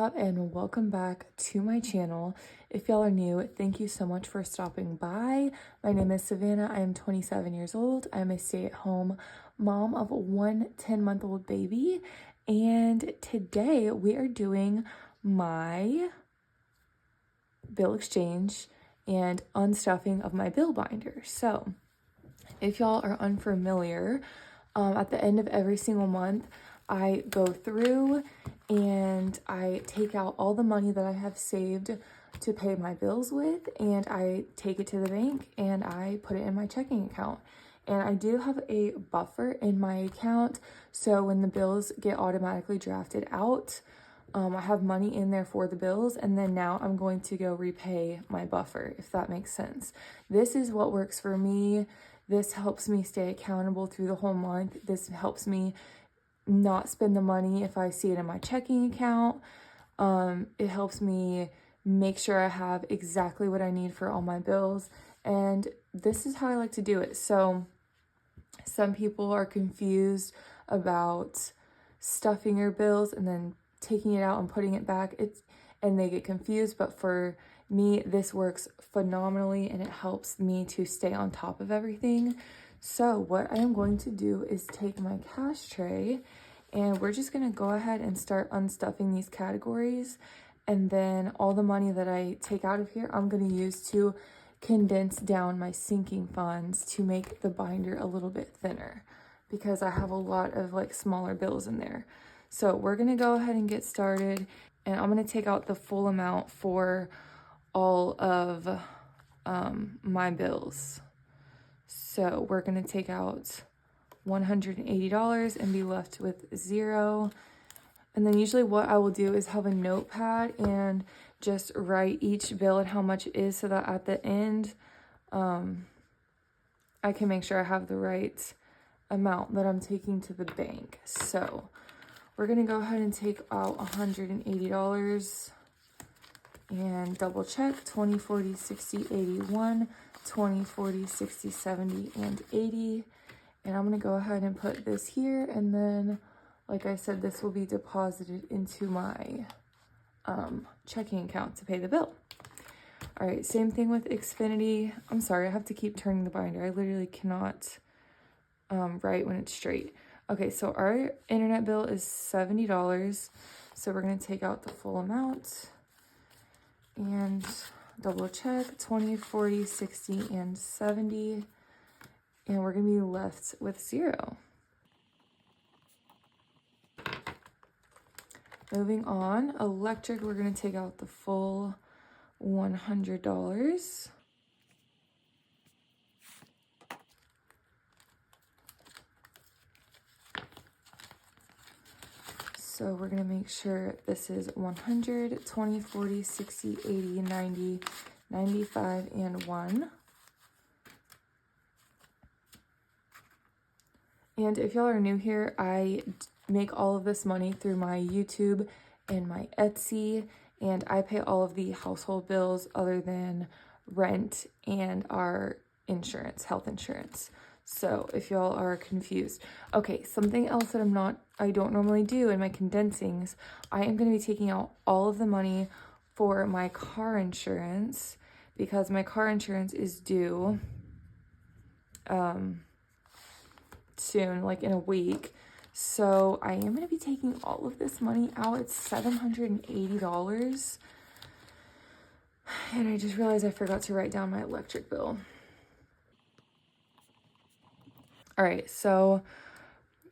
up, and welcome back to my channel. If y'all are new, thank you so much for stopping by. My name is Savannah. I am 27 years old. I'm a stay-at-home mom of one 10-month-old baby, and today we are doing my bill exchange and unstuffing of my bill binder. So if y'all are unfamiliar, at the end of every single month, I go through and I take out all the money that I have saved to pay my bills with, and I take it to the bank and I put it in my checking account. And I do have a buffer in my account, so when the bills get automatically drafted out, I have money in there for the bills, and then now I'm going to go repay my buffer, if that makes sense. This is what works for me. This helps me stay accountable through the whole month. This helps me not spend the money if I see it in my checking account. It helps me make sure I have exactly what I need for all my bills, and this is how I like to do it. So some people are confused about stuffing your bills and then taking it out and putting it back, and they get confused, but for me, this works phenomenally and it helps me to stay on top of everything. So what I am going to do is take my cash tray, and we're just going to go ahead and start unstuffing these categories, and then all the money that I take out of here, I'm going to use to condense down my sinking funds to make the binder a little bit thinner, because I have a lot of like smaller bills in there. So we're going to go ahead and get started, and I'm going to take out the full amount for all of my bills. So we're going to take out $180 and be left with $0. And then usually what I will do is have a notepad and just write each bill and how much it is, so that at the end, I can make sure I have the right amount that I'm taking to the bank. So we're going to go ahead and take out $180 and double check 20, 40, 60, 81, 20, 40, 60, 70, and 80. And I'm going to go ahead and put this here, and then, like I said, this will be deposited into my checking account to pay the bill. All right, same thing with Xfinity. I'm sorry, I have to keep turning the binder. I literally cannot write when it's straight. Okay, so our internet bill is $70. So we're going to take out the full amount and double check 20, 40, 60, and 70. And we're going to be left with $0. Moving on, electric, we're going to take out the full $100. So we're going to make sure this is 100, 20, 40, 60, 80, 90, 95, and 1. And if y'all are new here, I make all of this money through my YouTube and my Etsy, and I pay all of the household bills other than rent and our insurance, health insurance. So if y'all are confused. Okay, something else that I don't normally do in my condensings, I am going to be taking out all of the money for my car insurance, because my car insurance is due soon, like in a week. So I am going to be taking all of this money out. It's $780. And I just realized I forgot to write down my electric bill. All right, so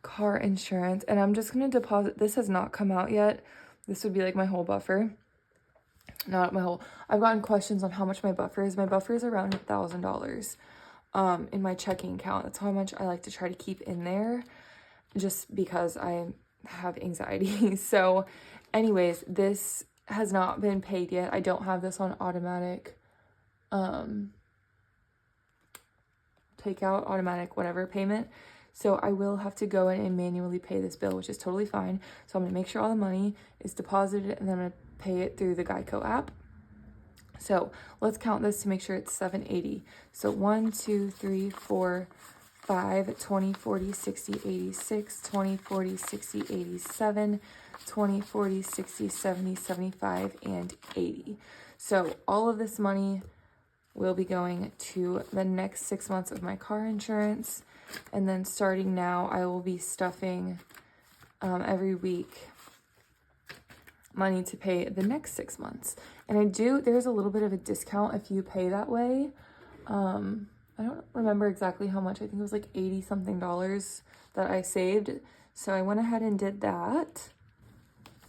car insurance, and I'm just going to deposit. This has not come out yet. This would be like my whole buffer. Not my whole. I've gotten questions on how much my buffer is. My buffer is around $1,000 in my checking account. That's how much I like to try to keep in there, just because I have anxiety. So anyways, this has not been paid yet. I don't have this on automatic takeout, automatic whatever payment. So I will have to go in and manually pay this bill, which is totally fine. So I'm going to make sure all the money is deposited, and then I'm going to pay it through the Geico app. So let's count this to make sure it's $780. So 1, 2, 3, 4, 5, 20, 40, 60, 86, 20, 40, 60, 87, 20, 40, 60, 70, 75, and 80. So all of this money will be going to the next 6 months of my car insurance. And then starting now, I will be stuffing every week money to pay the next 6 months. And there's a little bit of a discount if you pay that way. I don't remember exactly how much. I think it was like 80 something dollars that I saved. So I went ahead and did that.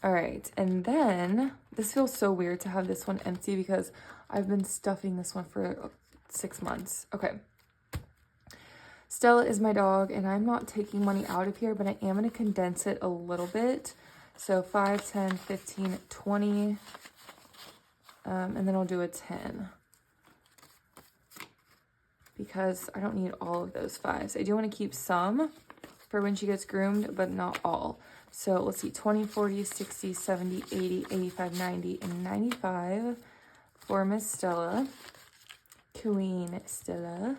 All right. And then this feels so weird to have this one empty because I've been stuffing this one for 6 months. Okay. Stella is my dog, and I'm not taking money out of here, but I am going to condense it a little bit. So 5, 10, 15, 20, and then I'll do a 10 because I don't need all of those 5s. I do want to keep some for when she gets groomed, but not all. So let's see, 20, 40, 60, 70, 80, 85, 90, and 95 for Miss Stella, Queen Stella.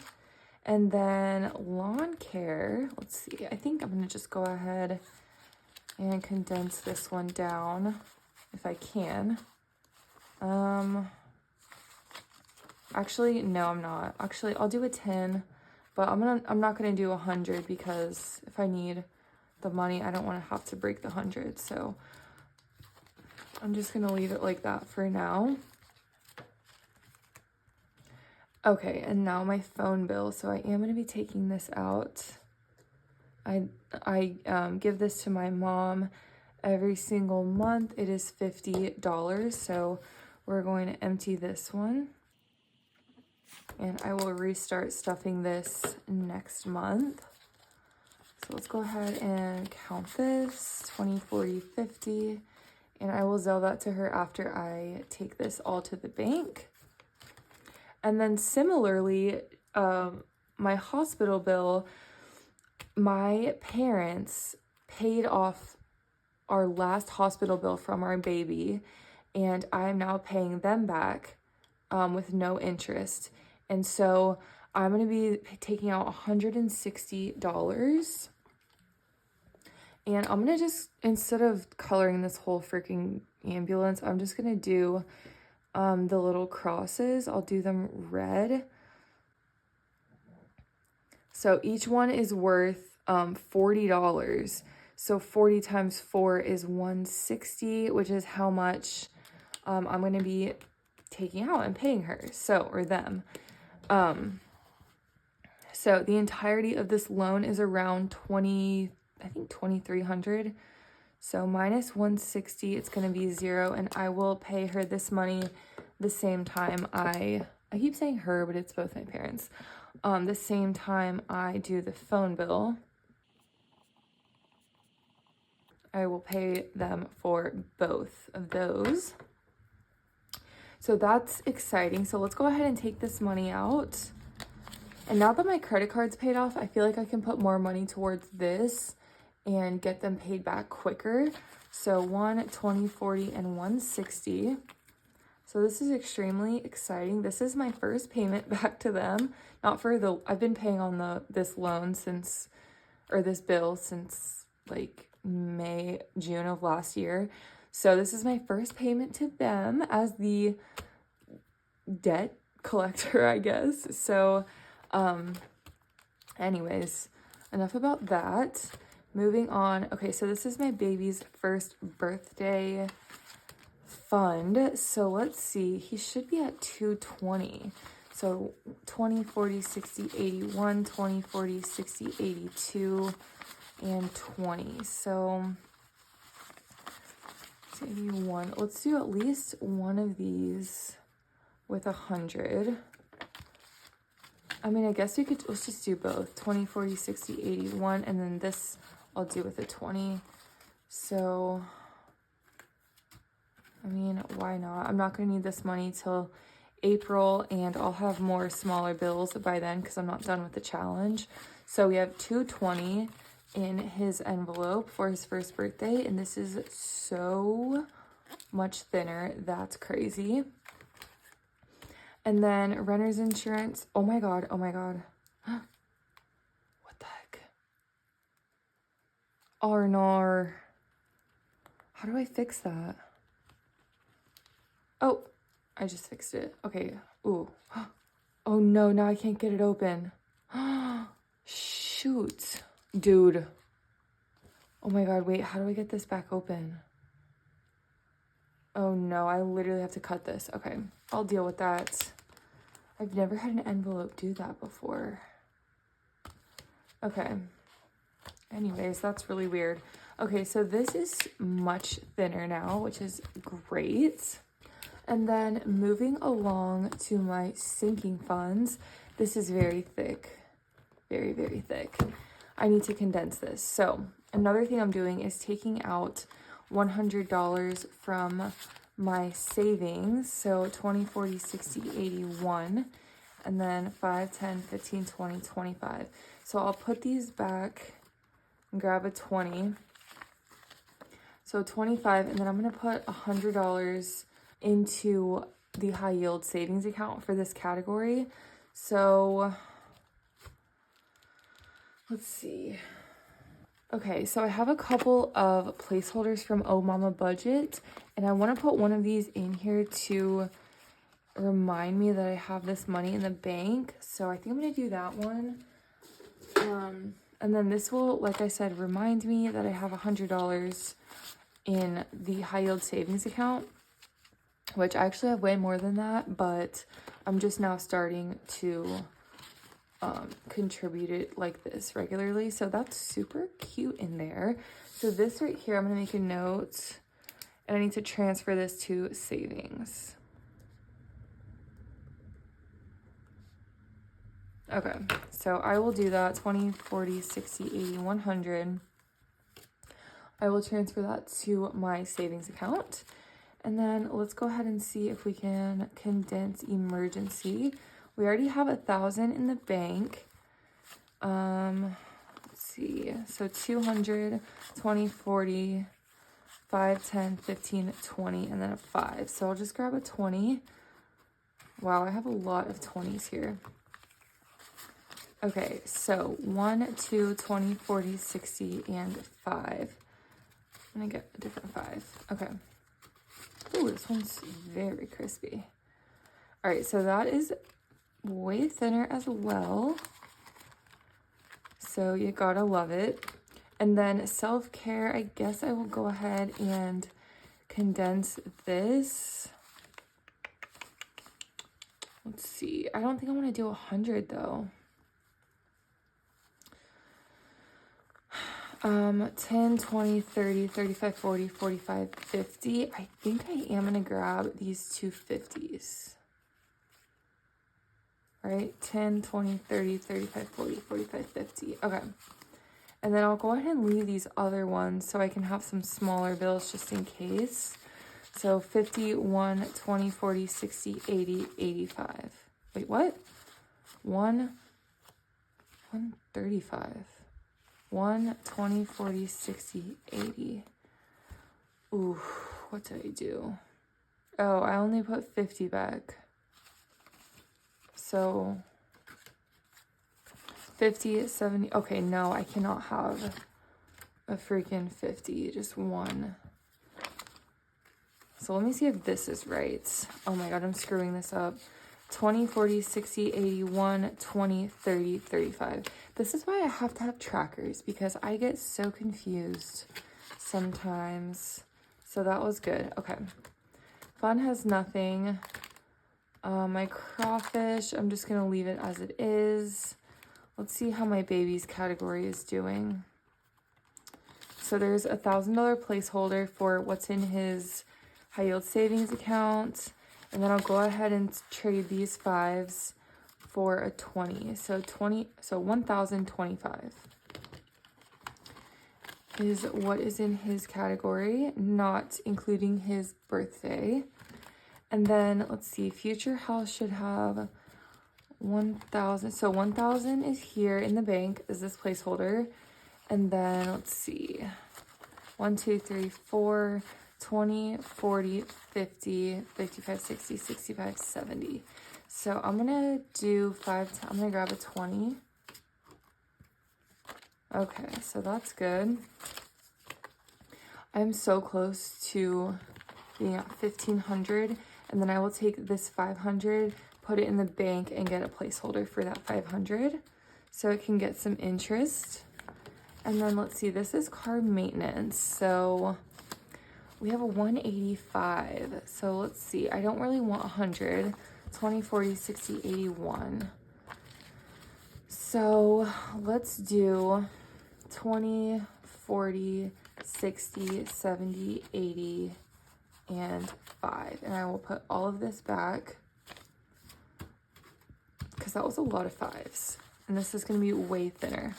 And then lawn care, let's see, I think I'm going to just go ahead and condense this one down if I can. Actually, no, I'm not. Actually, I'll do a 10, but I'm not gonna do 100 because if I need the money, I don't want to have to break the 100. So I'm just gonna leave it like that for now. Okay, and now my phone bill. So I am gonna be taking this out. I give this to my mom every single month. It is $50, so we're going to empty this one. And I will restart stuffing this next month. So let's go ahead and count this, 20, 40, 50. And I will Zelle that to her after I take this all to the bank. And then similarly, my hospital bill, my parents paid off our last hospital bill from our baby, and I'm now paying them back with no interest. And so I'm going to be taking out $160. And I'm going to just, instead of coloring this whole freaking ambulance, I'm just going to do the little crosses. I'll do them red. So each one is worth $40. So 40 times 4 is 160, which is how much I'm going to be taking out and paying her, or them. So the entirety of this loan is around I think 2,300. So minus 160, it's going to be 0, and I will pay her this money the same time I keep saying her, but it's both my parents. The same time I do the phone bill, I will pay them for both of those. So that's exciting. So let's go ahead and take this money out. And now that my credit card's paid off, I feel like I can put more money towards this and get them paid back quicker. So 1, 20, 40, and 160. So this is extremely exciting. This is my first payment back to them. Not for I've been paying on this loan this bill since like June of last year. So this is my first payment to them as the debt collector, I guess. So, anyways, enough about that. Moving on. Okay, so this is my baby's first birthday fund. So let's see. He should be at 220. So 20, 40, 60, 81, 20, 40, 60, 82, and 20. So 81. Let's do at least one of these with 100. I mean, I guess let's just do both. 20, 40, 60, 81, and then this I'll do with a 20. So, I mean, why not? I'm not going to need this money till April, and I'll have more smaller bills by then because I'm not done with the challenge. So we have 220 in his envelope for his first birthday, and this is so much thinner. That's crazy. And then renter's insurance. Oh my god. What Arnar. How do I fix that? Oh, I just fixed it. Okay. Ooh. Oh no, now I can't get it open. Shoot. Dude. Oh my god, wait, how do I get this back open? Oh no, I literally have to cut this. Okay, I'll deal with that. I've never had an envelope do that before. Okay. Anyways, that's really weird. Okay, so this is much thinner now, which is great. And then moving along to my sinking funds, this is very thick. Very, very thick. I need to condense this. So another thing I'm doing is taking out $100 from my savings. So 20, 40, 60, 81, and then 5, 10, 15, 20, 25. So I'll put these back and grab a 20. So 25, and then I'm gonna put $100 into the high yield savings account for this category. So let's see. Okay, so I have a couple of placeholders from Oh Mama Budget, and I want to put one of these in here to remind me that I have this money in the bank. So I think I'm going to do that one. And then this will, like I said, remind me that I have $100 in the high yield savings account, which I actually have way more than that, but I'm just now starting to contribute it like this regularly. So that's super cute in there. So this right here, I'm going to make a note, and I need to transfer this to savings. Okay, so I will do that. 20, 40, 60, 80, 100. I will transfer that to my savings account. And then let's go ahead and see if we can condense emergency. We already have 1,000 in the bank. Let's see. So 200, 20, 40, 5, 10, 15, 20, and then a 5. So I'll just grab a 20. Wow, I have a lot of 20s here. Okay, so 1, 2, 20, 40, 60, and 5. I'm gonna get a different 5. Okay. Ooh, this one's very crispy. All right, so that is way thinner as well. So you gotta love it. And then self-care, I guess I will go ahead and condense this. Let's see. I don't think I want to do 100 though. 10, 20, 30, 35, 40, 45, 50. I think I am gonna grab these two 50s. Right? 10, 20, 30, 35, 40, 45, 50. Okay. And then I'll go ahead and leave these other ones so I can have some smaller bills just in case. So 50, 1, 20, 40, 60, 80, 85. Wait, what? 135. 1, 20, 40, 60, 80. Ooh, what did I do? Oh, I only put 50 back. So 50, 70. Okay, no, I cannot have a freaking 50, just one. So let me see if this is right. Oh my God, I'm screwing this up. 20, 40, 60, 81, 20, 30, 35. This is why I have to have trackers, because I get so confused sometimes. So that was good. Okay. Fun has nothing. My crawfish, I'm just going to leave it as it is. Let's see how my baby's category is doing. So there's a $1,000 placeholder for what's in his high yield savings account. And then I'll go ahead and trade these 5s for a 20. So 1,025 is what is in his category, not including his birthday. And then let's see, future house should have 1,000. So 1,000 is here in the bank, is this placeholder. And then let's see, 1, 2, 3, 4, 20, 40, 50, 55, 60, 65, 70. So I'm gonna do 5, I'm gonna grab a 20. Okay, so that's good. I'm so close to being at 1,500, and then I will take this 500, put it in the bank, and get a placeholder for that 500 so it can get some interest. And then let's see, this is car maintenance. So we have a 185. So let's see, I don't really want 100. 20, 40, 60, 81. So let's do 20, 40, 60, 70, 80, and 5. And I will put all of this back because that was a lot of 5s. And this is going to be way thinner.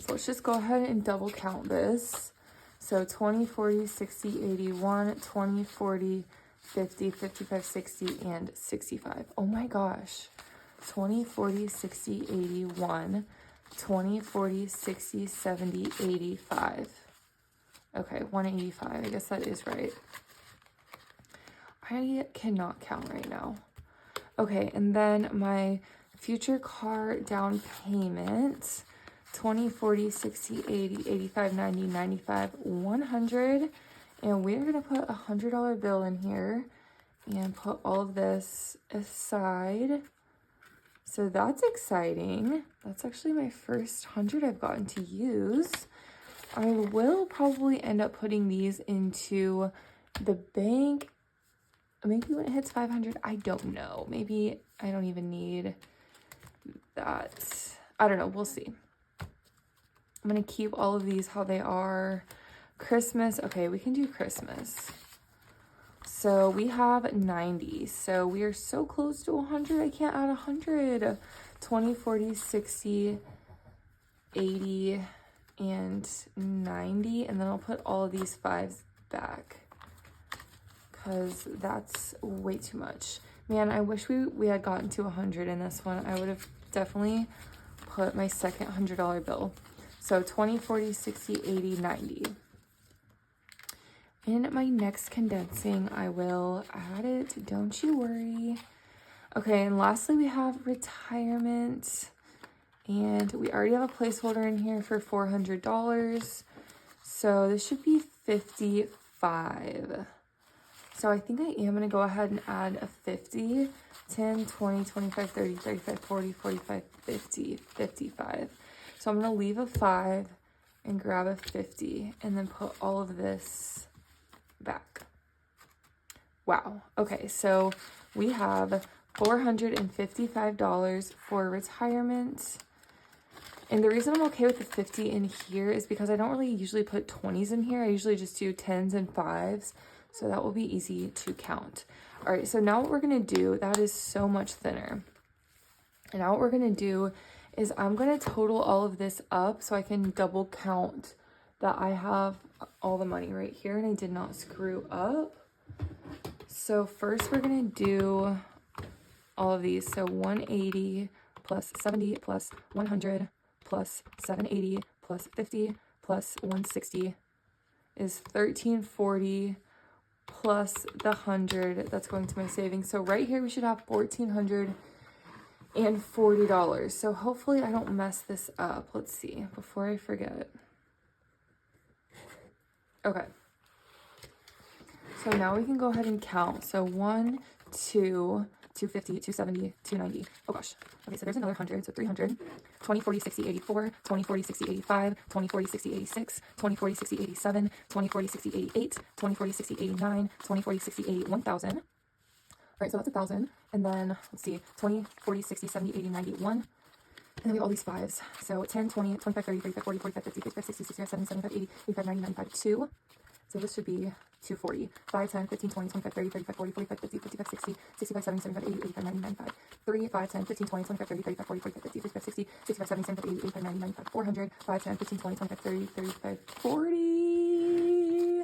So let's just go ahead and double count this. So 20, 40, 60, 81, 20, 40, 50, 55, 60, and 65. Oh my gosh. 20, 40, 60, 81, 20, 40, 60, 70, 85. Okay, 185. I guess that is right. I cannot count right now. Okay, and then my future car down payment, 20, 40, 60, 80, 85, 90, 95, 100. And we're going to put a $100 bill in here and put all of this aside. So that's exciting. That's actually my first 100 I've gotten to use. I will probably end up putting these into the bank. Maybe when it hits 500, I don't know. Maybe I don't even need that. I don't know. We'll see. I'm going to keep all of these how they are. Christmas. Okay, we can do Christmas. So we have 90. So we are so close to 100. I can't add 100. 20, 40, 60, 80, and 90. And then I'll put all of these 5s back because that's way too much. Man, I wish we had gotten to 100 in this one. I would have definitely put my second $100 bill. So 20, 40, 60, 80, 90. In my next condensing, I will add it. Don't you worry. Okay, and lastly, we have retirement. And we already have a placeholder in here for $400. So this should be 55. So I think I am going to go ahead and add a 50. 10, 20, 25, 30, 35, 40, 45, 50, 55. So I'm going to leave a 5 and grab a 50 and then put all of this back. Wow. Okay, so we have $455 for retirement. And the reason I'm okay with the 50 in here is because I don't really usually put 20s in here. I usually just do 10s and 5s. So that will be easy to count. All right, so now what we're going to do, that is so much thinner. And now what we're going to do is I'm going to total all of this up so I can double count that I have all the money right here and I did not screw up. So first we're going to do all of these. So 180 plus 70 plus 100 plus 780 plus 50 plus 160 is 1340 plus the 100 that's going to my savings. So right here we should have $1,440. So hopefully I don't mess this up. Let's see before I forget. Okay. So now we can go ahead and count. So 1, 2, 250, 270, 290. Oh gosh. Okay, so there's another 100. So 300. 20, 40, 60, 84. 20, 40, 60, 85. 20, 40, 60, 86. 20, 40, 60, 87. 20, 40, 60, 88. 20, 40, 60, 89. 20, 40, 60, 80, 1,000. All right, so that's 1,000. And then let's see, 20, 40, 60, 70, 80, 90, 1. And then we have all these 5s. So 10, 20, 25, 30, 35, 40, 45, 50, 55, 60, 65, 70, 75, 80, 85, 90, 95, 2. So this should be 240. 5, 10, 15, 20, 25, 30, 35, 40, 45, 50, 55, 60, 65, 70, 75, 80, 85, 90, 95. 3, 5, 10, 15, 20, 25, 30, 35, 40, 45, 50, 55, 60, 65, 70, 75, 80, 85, 90, 95, 400. 5, 10, 15, 20, 25, 30, 35, 40.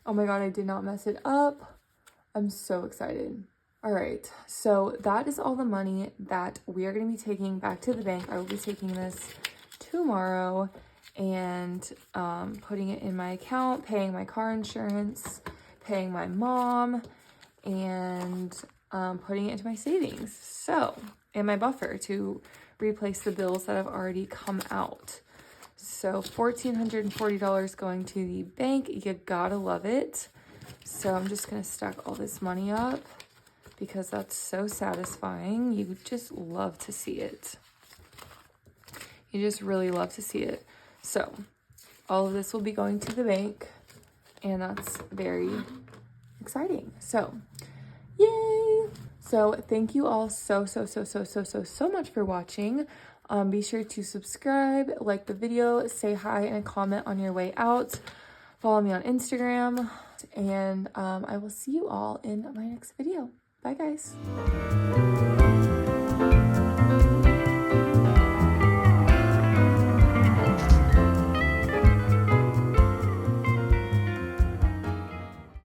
Oh my god, I did not mess it up. I'm so excited. All right, so that is all the money that we are going to be taking back to the bank. I will be taking this tomorrow and putting it in my account, paying my car insurance, paying my mom, and putting it into my savings. So, and my buffer to replace the bills that have already come out. So $1,440 going to the bank. You gotta love it. So I'm just gonna stack all this money up because that's so satisfying. You just love to see it. You just really love to see it. So all of this will be going to the bank, and that's very exciting. So yay! So thank you all so much for watching. Be sure to subscribe, like the video, say hi and a comment on your way out. Follow me on Instagram, and I will see you all in my next video. Bye, guys.